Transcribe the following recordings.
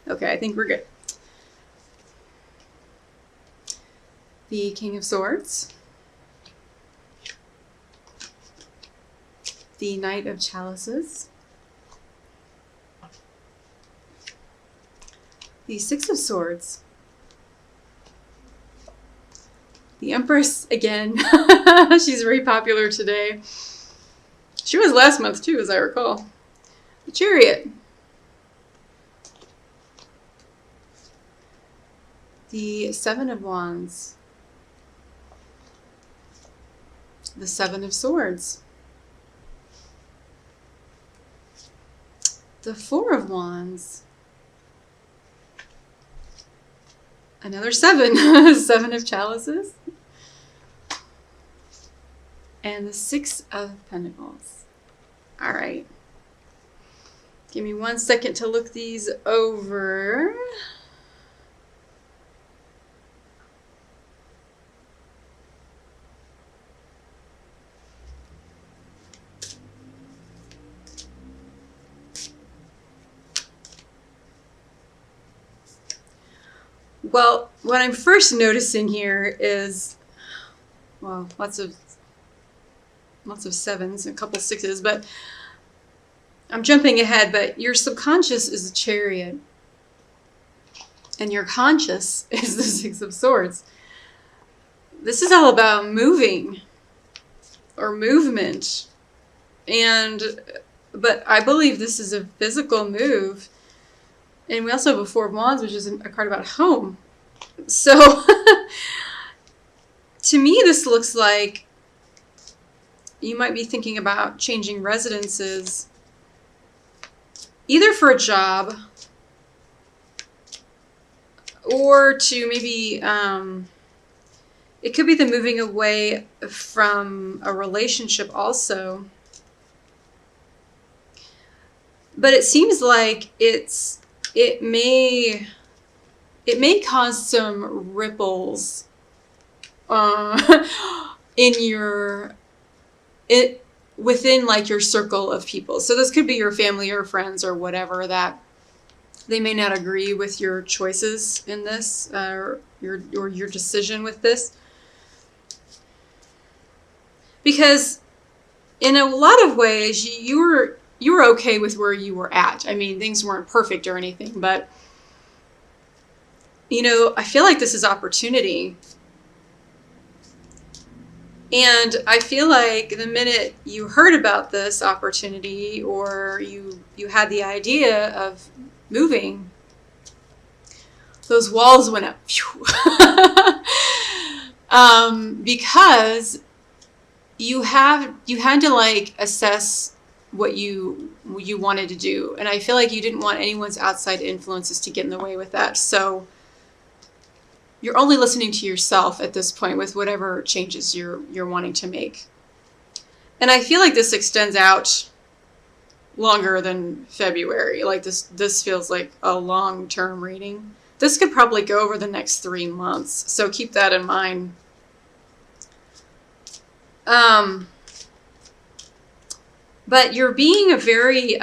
Okay, I think we're good. The King of Swords. The Knight of Chalices. The Six of Swords. The Empress, again. She's very popular today. She was last month too, as I recall. The Chariot. The Seven of Wands. The Seven of Swords. The Four of Wands. Another seven. Seven of Chalices. And the Six of Pentacles. All right. Give me 1 second to look these over. Well, what I'm first noticing here is, well, lots of sevens and a couple sixes, but I'm jumping ahead, but your subconscious is a Chariot and your conscious is the Six of Swords. This is all about moving or movement. But I believe this is a physical move. And we also have a Four of Wands, which is a card about home. So to me, this looks like you might be thinking about changing residences, either for a job or to maybe, it could be the moving away from a relationship also. But it seems like it may cause some ripples within like your circle of people. So this could be your family or friends or whatever, that they may not agree with your choices in this, or your decision with this. Because in a lot of ways, you were okay with where you were at. I mean, things weren't perfect or anything, but you know, I feel like this is opportunity. And I feel like the minute you heard about this opportunity, or you had the idea of moving, those walls went up. Because you had to like assess what you wanted to do. And I feel like you didn't want anyone's outside influences to get in the way with that. So you're only listening to yourself at this point with whatever changes you're wanting to make. And I feel like this extends out longer than February. Like this feels like a long-term reading. This could probably go over the next 3 months. So keep that in mind. But you're being a very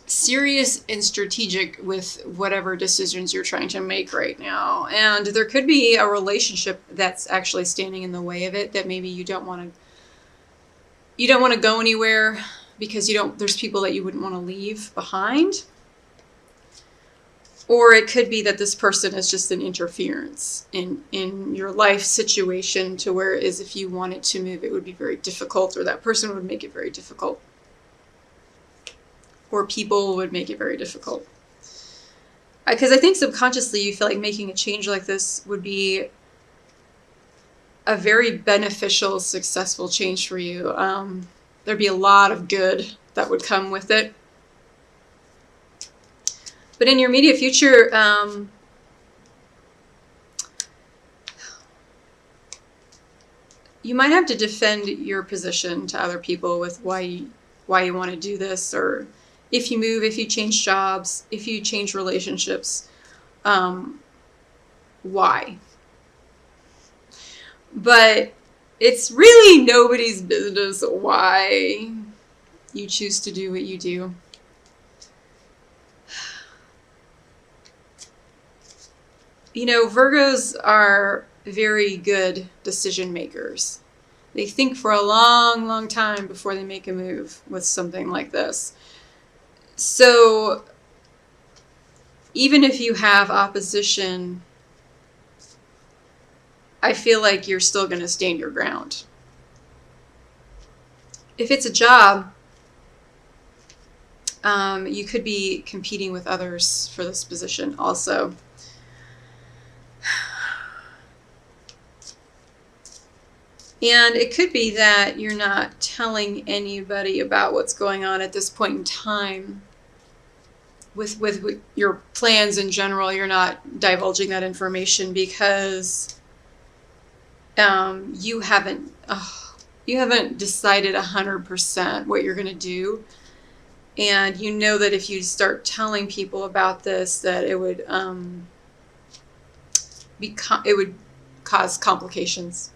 serious and strategic with whatever decisions you're trying to make right now. And there could be a relationship that's actually standing in the way of it, that maybe you don't want to go anywhere because there's people that you wouldn't want to leave behind. Or it could be that this person is just an interference in your life situation, to where it is if you wanted to move, it would be very difficult, or that person would make it very difficult. Or people would make it very difficult. Because I think subconsciously you feel like making a change like this would be a very beneficial, successful change for you. There'd be a lot of good that would come with it. But in your immediate future, you might have to defend your position to other people with why you want to do this, or if you move, if you change jobs, if you change relationships, why? But it's really nobody's business why you choose to do what you do. Virgos are very good decision makers. They think for a long, long time before they make a move with something like this. So even if you have opposition, I feel like you're still going to stand your ground. If it's a job, you could be competing with others for this position also. And it could be that you're not telling anybody about what's going on at this point in time. With your plans in general, you're not divulging that information because you haven't decided 100% what you're going to do. And you know that if you start telling people about this, that it would cause complications.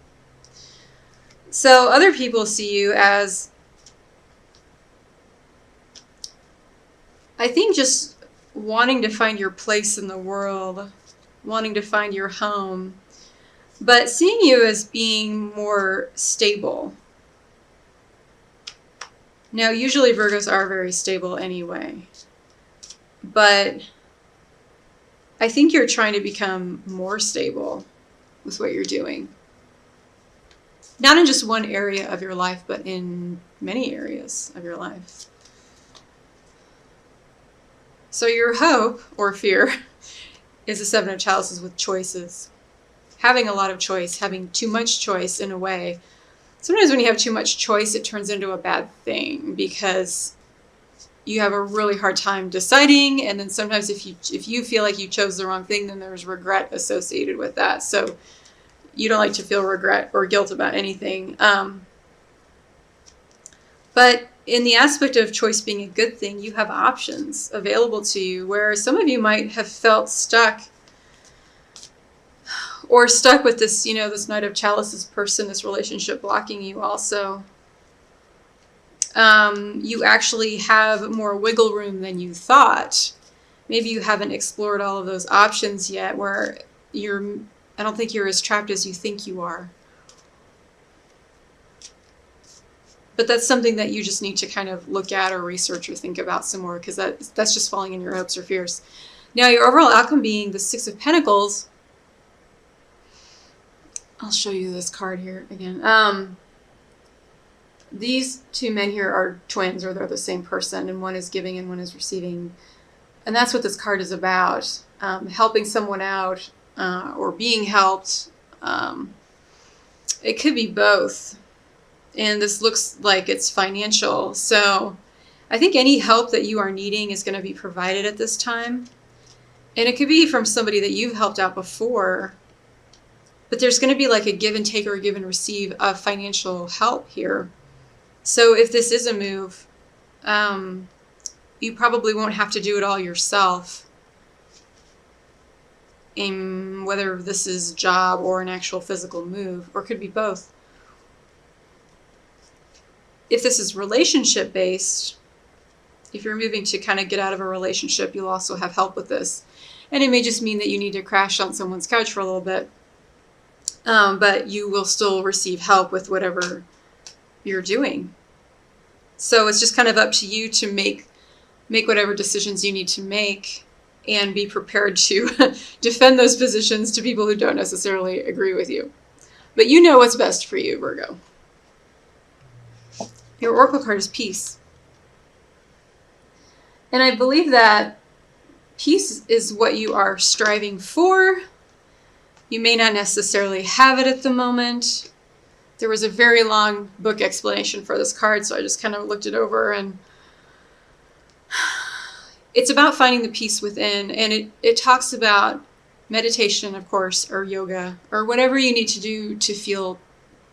So other people see you as, I think, just wanting to find your place in the world, wanting to find your home, but seeing you as being more stable. Now, usually Virgos are very stable anyway, but I think you're trying to become more stable with what you're doing. Not in just one area of your life, but in many areas of your life. So your hope or fear is the Seven of Chalices with choices. Having a lot of choice, having too much choice in a way. Sometimes when you have too much choice, it turns into a bad thing because you have a really hard time deciding. And then sometimes if you feel like you chose the wrong thing, then there's regret associated with that. So you don't like to feel regret or guilt about anything. But in the aspect of choice being a good thing, you have options available to you, where some of you might have felt stuck with this, this Knight of Chalices person, this relationship blocking you also. You actually have more wiggle room than you thought. Maybe you haven't explored all of those options yet, where I don't think you're as trapped as you think you are. But that's something that you just need to kind of look at or research or think about some more, because that's just falling in your hopes or fears. Now, your overall outcome being the Six of Pentacles. I'll show you this card here again. These two men here are twins, or they're the same person, and one is giving and one is receiving. And that's what this card is about. Helping someone out or being helped. It could be both. And this looks like it's financial. So I think any help that you are needing is going to be provided at this time. And it could be from somebody that you've helped out before. But there's going to be like a give and take or a give and receive of financial help here. So if this is a move, you probably won't have to do it all yourself. In whether this is a job or an actual physical move, or it could be both. If this is relationship based, if you're moving to kind of get out of a relationship, you'll also have help with this. And it may just mean that you need to crash on someone's couch for a little bit. But you will still receive help with whatever you're doing. So it's just kind of up to you to make whatever decisions you need to make, and be prepared to defend those positions to people who don't necessarily agree with you. But you know what's best for you, Virgo. Your Oracle card is peace. And I believe that peace is what you are striving for. You may not necessarily have it at the moment. There was a very long book explanation for this card, so I just kind of looked it over, and it's about finding the peace within. And it talks about meditation, of course, or yoga, or whatever you need to do to feel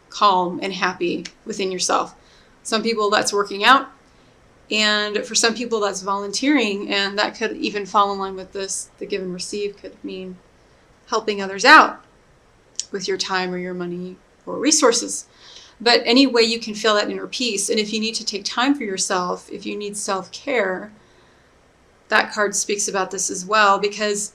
calm and happy within yourself. Some people that's working out, and for some people that's volunteering, and that could even fall in line with this. The give and receive could mean helping others out with your time or your money or resources. But any way you can feel that inner peace. And if you need to take time for yourself, if you need self-care, that card speaks about this as well, because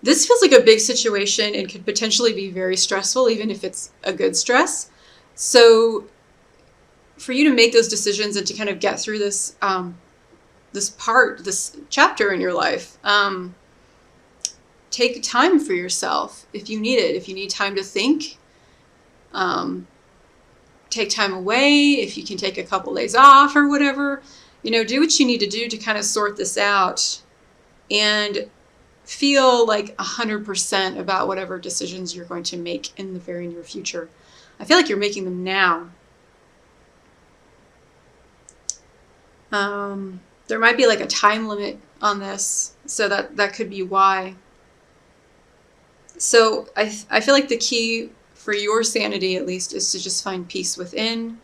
This feels like a big situation and could potentially be very stressful, even if it's a good stress. So for you to make those decisions and to kind of get through this, this chapter in your life, take time for yourself if you need it. If you need time to think, take time away. If you can take a couple days off or whatever, do what you need to do to kind of sort this out and feel like 100% about whatever decisions you're going to make in the very near future. I feel like you're making them now. There might be like a time limit on this, so that could be why. So I feel like the key for your sanity, at least, is to just find peace within.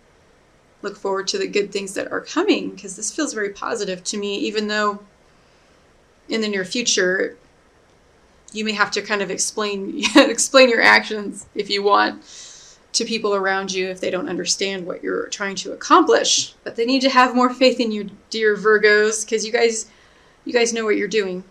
Look forward to the good things that are coming, because this feels very positive to me, even though in the near future you may have to kind of explain your actions, if you want, to people around you if they don't understand what you're trying to accomplish. But they need to have more faith in you, dear Virgos, because you guys know what you're doing.